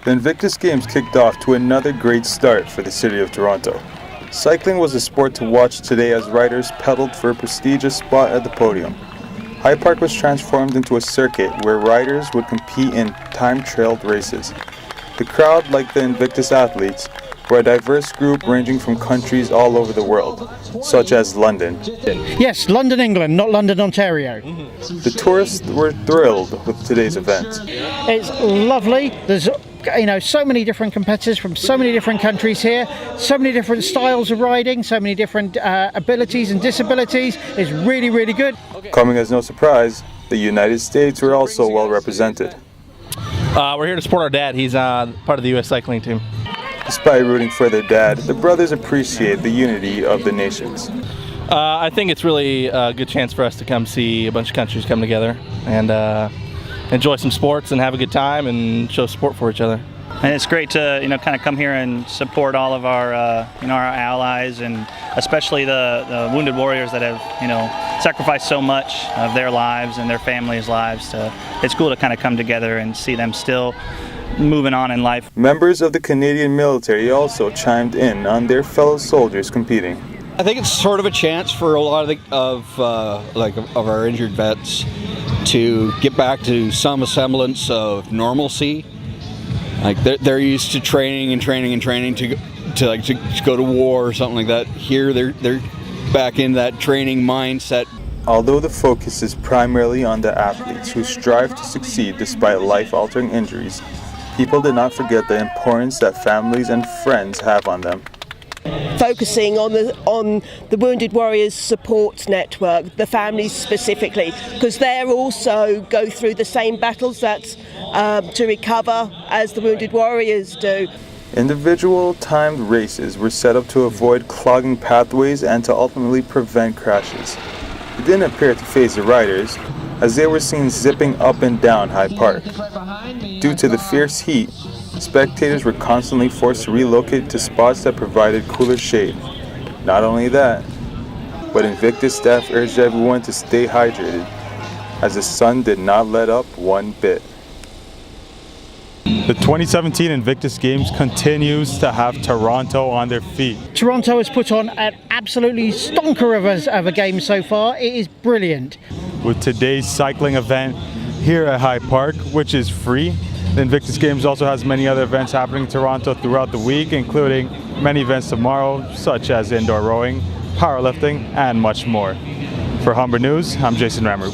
The Invictus Games kicked off to another great start for the city of Toronto. Cycling was a sport to watch today as riders pedaled for a prestigious spot at the podium. High Park was transformed into a circuit where riders would compete in time-trialed races. The crowd, like the Invictus athletes, were a diverse group ranging from countries all over the world, such as London. Yes, London, England, not London, Ontario. The tourists were thrilled with today's event. It's lovely. There's so many different competitors from so many different countries here, so many different styles of riding, so many different abilities and disabilities. It's really, really good. Coming as no surprise, the United States were also well represented. We're here to support our dad. He's part of the U.S. cycling team. Despite rooting for their dad, the brothers appreciate the unity of the nations. I think it's really a good chance for us to come see a bunch of countries come together and enjoy some sports and have a good time and show support for each other. And it's great to kind of come here and support all of our our allies, and especially the wounded warriors that have sacrificed so much of their lives and their families' lives. It's cool to kind of come together and see them still moving on in life. Members of the Canadian military also chimed in on their fellow soldiers competing. I think it's sort of a chance for a lot of our injured vets to get back to some semblance of normalcy. Like they're used to training to go to war or something like that. Here they're back in that training mindset. Although the focus is primarily on the athletes who strive to succeed despite life-altering injuries, people did not forget the importance that families and friends have on them. Focusing on the Wounded Warriors Support Network, the families specifically, because they also go through the same battles to recover as the Wounded Warriors do. Individual timed races were set up to avoid clogging pathways and to ultimately prevent crashes. It didn't appear to faze the riders, as they were seen zipping up and down High Park. Due to the fierce heat, spectators were constantly forced to relocate to spots that provided cooler shade. Not only that, but Invictus staff urged everyone to stay hydrated, as the sun did not let up one bit. The 2017 Invictus Games continues to have Toronto on their feet. Toronto has put on an absolutely stonker of a game so far. It is brilliant. With today's cycling event here at High Park, which is free, the Invictus Games also has many other events happening in Toronto throughout the week, including many events tomorrow, such as indoor rowing, powerlifting, and much more. For Humber News, I'm Jason Ramru.